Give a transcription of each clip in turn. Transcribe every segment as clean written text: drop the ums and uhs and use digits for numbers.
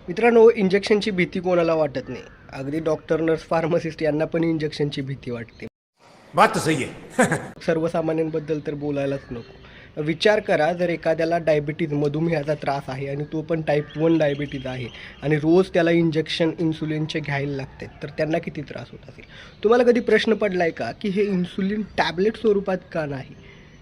मित्रांनो, इंजेक्शनची भीती कोणाला वाटत नाही. अगदी डॉक्टर, नर्स, फार्मासिस्ट यांना पण इंजेक्शनची भीती वाटते. बात तो सही है. सर्वसामान्यांबद्दल तर बोलायलाच नको. विचार करा, जर एखाद्याला डायबिटीज, मधुमेहाचा त्रास आहे आणि तो पण टाईप 1 डायबिटीज आहे आणि रोज त्याला इंजेक्शन इन्सुलिनचे घ्यायला लागते, तर त्यांना किती त्रास होत असेल. तुम्हाला कधी प्रश्न पडला आहे का की हे इन्सुलिन टॅबलेट स्वरूपात का नाही,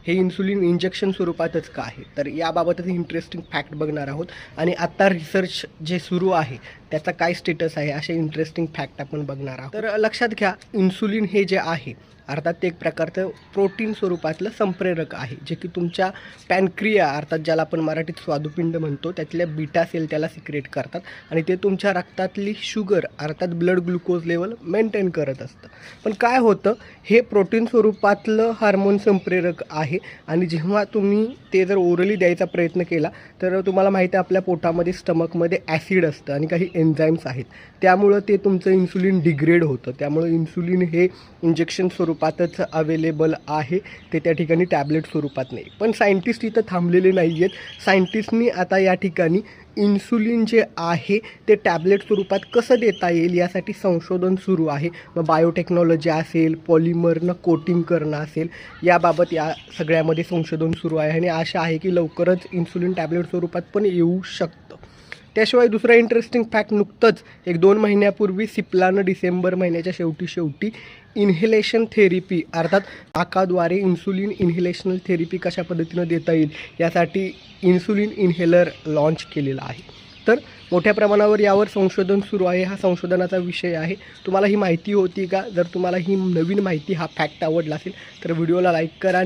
हे इन्सुलिन इंजेक्शन स्वरूपातच का आहे. तर याबाबतच इंटरेस्टिंग फॅक्ट बघणार आहोत आणि आत्ता रिसर्च जे सुरू आहे त्याचा काय स्टेटस आहे, असे इंटरेस्टिंग फॅक्ट आपण बघणार आहोत. तर लक्षात घ्या, इन्सुलिन हे जे आहे अर्थात ते एक प्रकारचं प्रोटीन स्वरूपातलं संप्रेरक आहे, जे की तुमच्या पॅनक्रिया अर्थात ज्याला आपण मराठीत स्वादुपिंड म्हणतो त्यातल्या बीटा सेल त्याला सिक्रेट करतात आणि ते तुमच्या रक्तातली शुगर अर्थात ब्लड ग्लुकोज लेवल मेंटेन करत असतं. पण काय होतं, हे प्रोटीन स्वरूपातलं हार्मोन संप्रेरक आहे आणि जेव्हा तुम्ही ते जर ओरली द्यायचा प्रयत्न केला तर तुम्हाला माहिती आहे आपल्या पोटामध्ये स्टमकमध्ये ॲसिड असतं आणि काही एन्झाईम्स आहेत, त्यामुळं ते तुमचं इन्सुलिन डिग्रेड होतं. त्यामुळं इन्सुलिन हे इंजेक्शन स्वरूपातच अवेलेबल आहे, ते त्या ठिकाणी टॅबलेट स्वरूपात नाही. पण सायंटिस्ट इथं थांबलेले नाही आहेत. सायंटिस्टनी आता या ठिकाणी इन्सुलिन जे आहे ते टॅबलेट स्वरूपात कसं देता येईल यासाठी संशोधन सुरू आहे. मग बायोटेक्नॉलॉजी असेल, पॉलिमरनं कोटिंग करणं असेल, याबाबत या सगळ्यामध्ये संशोधन सुरू आहे आणि आशा आहे की लवकरच इन्सुलिन टॅबलेट स्वरूपात पण येऊ शकतं. त्याशिवाय दुसरा इंटरेस्टिंग फॅक्ट, नुकतंच 1-2 महिन्यापूर्वी सिप्लानं डिसेंबर महिन्याच्या शेवटी इन्हेलेशन थेरपी अर्थात नाकाद्वारे इन्सुलिन इन्हेलेशनल थेरपी कशा पद्धतीनं देता येईल यासाठी इन्सुलिन इन्हेलर लॉन्च केलेला आहे. तर मोठ्या प्रमाणावर यावर संशोधन सुरू आहे. हा संशोधनाचा विषय आहे. तुम्हाला ही माहिती होती का? जर तुम्हाला ही नवीन माहिती, हा फॅक्ट आवडला असेल तर व्हिडिओला लाईक करा.